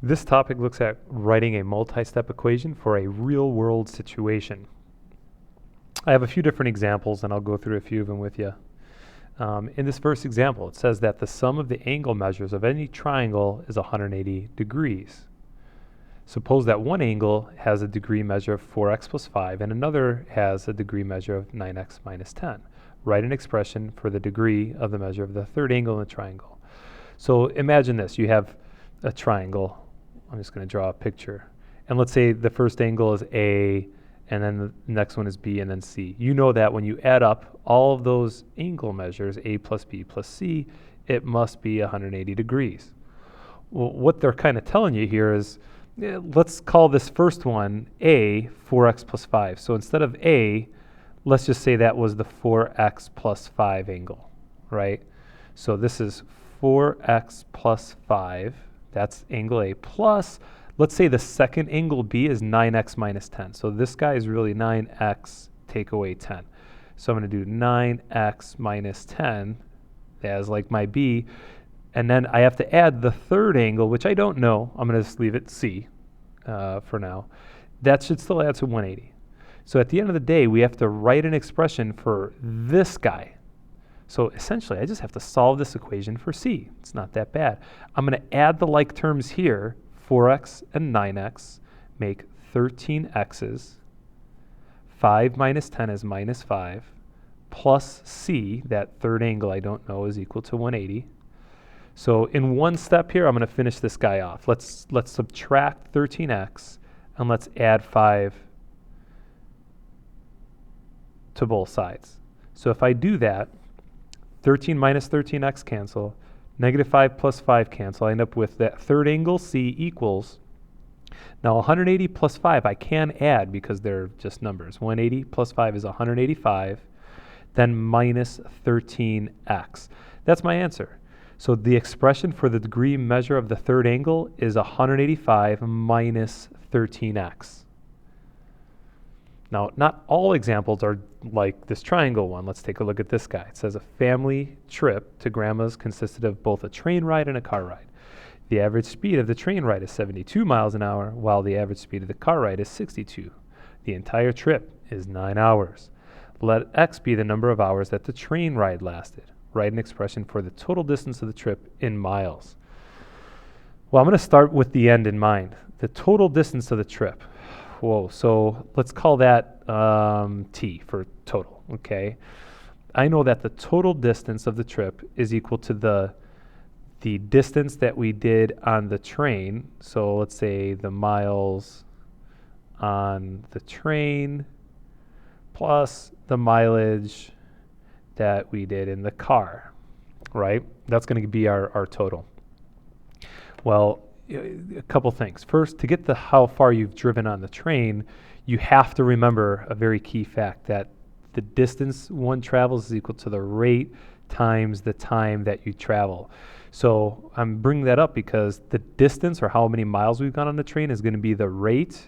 This topic looks at writing a multi-step equation for a real-world situation. I have a few different examples, and I'll go through a few of them with you. In this first example, it says that the sum of the angle measures of any triangle is 180 degrees. Suppose that one angle has a degree measure of 4x plus 5 and another has a degree measure of 9x minus 10. Write an expression for the degree of the measure of the third angle in the triangle. So imagine this. You have a triangle. I'm just going to draw a picture. And let's say the first angle is A, and then the next one is B, and then C. You know that when you add up all of those angle measures, A plus B plus C, it must be 180 degrees. Well, what they're kind of telling you here is, let's call this first one A, 4x plus 5. So instead of A, let's just say that was the 4x plus 5 angle, right? So this is 4x plus 5. That's angle A, plus, let's say the second angle B is 9x minus 10. So this guy is really 9x take away 10. So I'm going to do 9x minus 10 as like my B. And then I have to add the third angle, which I don't know. I'm going to just leave it C for now. That should still add to 180. So at the end of the day, we have to write an expression for this guy. So essentially, I just have to solve this equation for C. It's not that bad. I'm going to add the like terms here. 4x and 9x make 13x's. 5 minus 10 is minus 5. Plus C, that third angle I don't know, is equal to 180. So in one step here, I'm going to finish this guy off. Let's subtract 13x, and let's add 5 to both sides. So if I do that, 13 minus 13x cancel, negative 5 plus 5 cancel. I end up with that third angle C equals, now 180 plus 5 I can add because they're just numbers. 180 plus 5 is 185, then minus 13x. That's my answer. So the expression for the degree measure of the third angle is 185 minus 13x. Now, not all examples are like this triangle one. Let's take a look at this guy. It says a family trip to grandma's consisted of both a train ride and a car ride. The average speed of the train ride is 72 miles an hour, while the average speed of the car ride is 62. The entire trip is 9 hours. Let x be the number of hours that the train ride lasted. Write an expression for the total distance of the trip in miles. Well, I'm going to start with the end in mind. The total distance of the trip. Whoa, so let's call that T for total, okay? I know that the total distance of the trip is equal to the distance that we did on the train. So let's say the miles on the train plus the mileage that we did in the car, right? That's going to be our total. Well, a couple things. First, to get the how far you've driven on the train, you have to remember a very key fact that the distance one travels is equal to the rate times the time that you travel. So I'm bringing that up because the distance, or how many miles we've gone on the train, is going to be the rate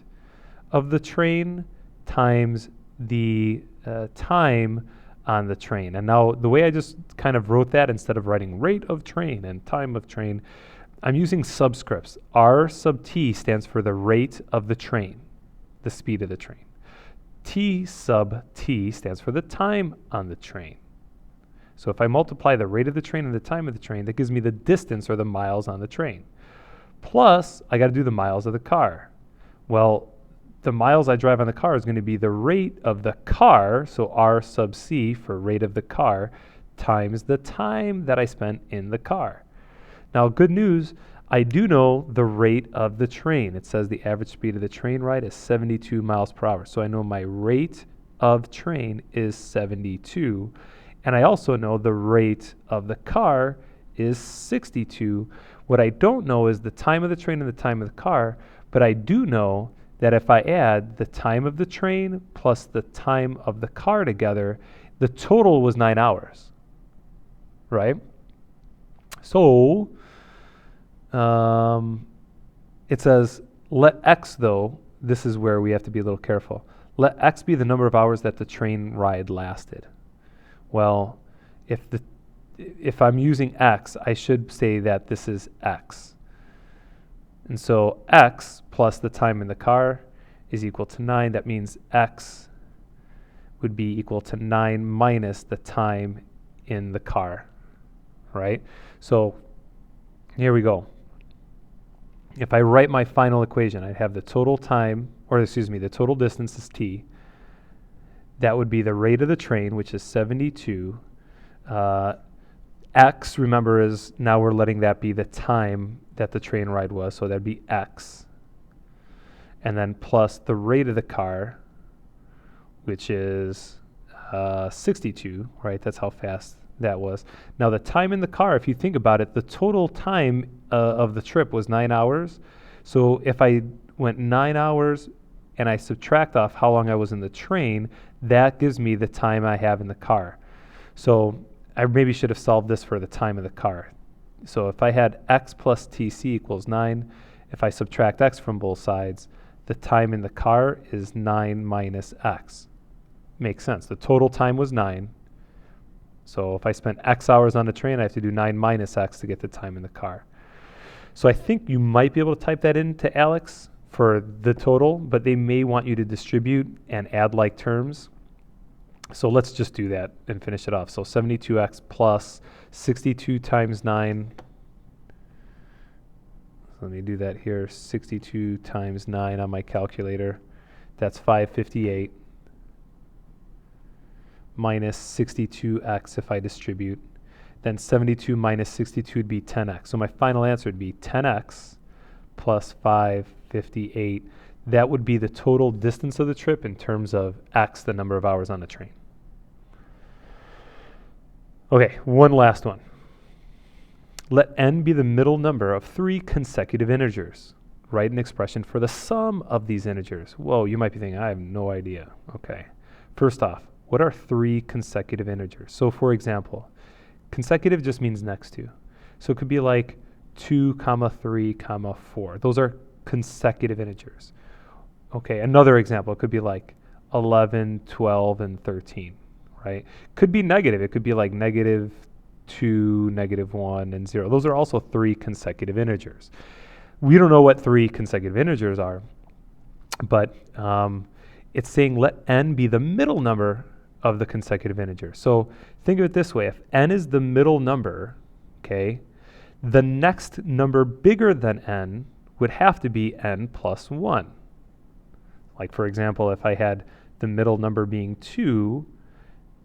of the train times the time on the train. And now the way I just kind of wrote that, instead of writing rate of train and time of train, I'm using subscripts. R sub T stands for the rate of the train, the speed of the train. T sub T stands for the time on the train. So if I multiply the rate of the train and the time of the train, that gives me the distance, or the miles on the train. Plus, I got to do the miles of the car. Well, the miles I drive on the car is going to be the rate of the car, so R sub C for rate of the car, times the time that I spent in the car. Now, good news, I do know the rate of the train. It says the average speed of the train ride is 72 miles per hour. So I know my rate of train is 72. And I also know the rate of the car is 62. What I don't know is the time of the train and the time of the car, but I do know that if I add the time of the train plus the time of the car together, the total was 9 hours, right? So it says, let x, though, this is where we have to be a little careful. Let x be the number of hours that the train ride lasted. Well, if I'm using x, I should say that this is x. And so x plus the time in the car is equal to 9. That means x would be equal to 9 minus the time in the car, right? So here we go. If I write my final equation, I'd have the total time, or excuse me, the total distance is t. That would be the rate of the train, which is 72. X, remember, is now we're letting that be the time that the train ride was, so that'd be x. And then plus the rate of the car, which is 62, right? That's how fast that was. Now the time in the car, if you think about it, the total time of the trip was 9 hours. So if I went 9 hours and I subtract off how long I was in the train, that gives me the time I have in the car. So I maybe should have solved this for the time of the car. So if I had x plus tc equals 9, if I subtract x from both sides, the time in the car is 9 minus x. Makes sense. The total time was 9. So if I spent x hours on the train, I have to do 9 minus x to get the time in the car. So I think you might be able to type that into Alex for the total, but they may want you to distribute and add like terms. So let's just do that and finish it off. So 72x plus 62 times 9. Let me do that here. 62 times 9 on my calculator. That's 558. Minus 62x if I distribute. Then 72 minus 62 would be 10x. So my final answer would be 10x plus 558. That would be the total distance of the trip in terms of x, the number of hours on the train. Okay, one last one. Let n be the middle number of 3 consecutive integers. Write an expression for the sum of these integers. Whoa, you might be thinking, I have no idea. Okay, first off, what are 3 consecutive integers? So for example, consecutive just means next to. So it could be like 2, 3, 4. Those are consecutive integers. Okay, another example, it could be like 11, 12, and 13, right? Could be negative. It could be like -2, -1, and 0. Those are also 3 consecutive integers. We don't know what 3 consecutive integers are, but it's saying let n be the middle number of the consecutive integer. So think of it this way. If n is the middle number, okay, the next number bigger than n would have to be n plus 1. Like for example, if I had the middle number being 2,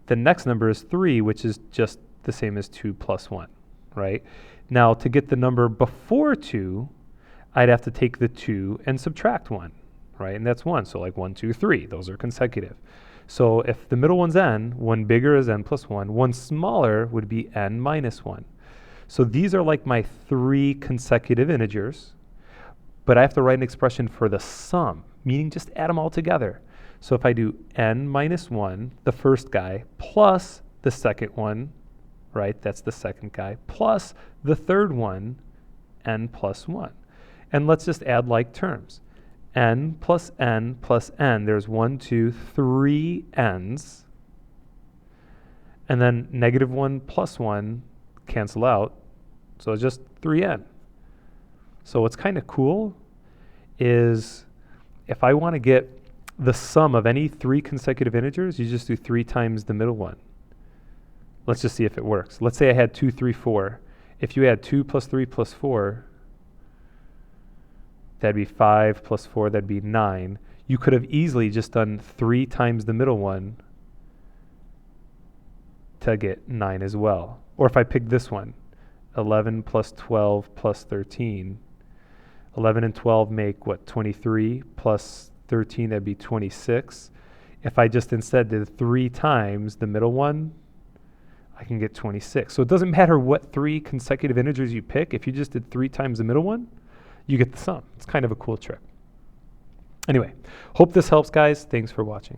the next number is 3, which is just the same as 2 plus 1, right? Now to get the number before 2, I'd have to take the 2 and subtract 1, right? And that's 1, so like 1, 2, 3, those are consecutive. So if the middle one's n, one bigger is n plus 1, one smaller would be n minus 1. So these are like my 3 consecutive integers, but I have to write an expression for the sum, meaning just add them all together. So if I do n minus 1, the first guy, plus the second one, right, that's the second guy, plus the third one, n plus 1. And let's just add like terms. N plus n plus n, there's 1, 2, 3 n's. And then -1 plus 1 cancel out, so it's just 3n. So what's kind of cool is if I want to get the sum of any 3 consecutive integers, you just do 3 times the middle one. Let's just see if it works. Let's say I had 2, 3, 4. If you add 2 plus 3 plus 4, that'd be 5 plus 4, that'd be 9. You could have easily just done 3 times the middle one to get 9 as well. Or if I pick this one, 11 plus 12 plus 13. 11 and 12 make, what, 23? Plus 13, that'd be 26. If I just instead did 3 times the middle one, I can get 26. So it doesn't matter what 3 consecutive integers you pick. If you just did 3 times the middle one, you get the sum. It's kind of a cool trick. Anyway, hope this helps, guys. Thanks for watching.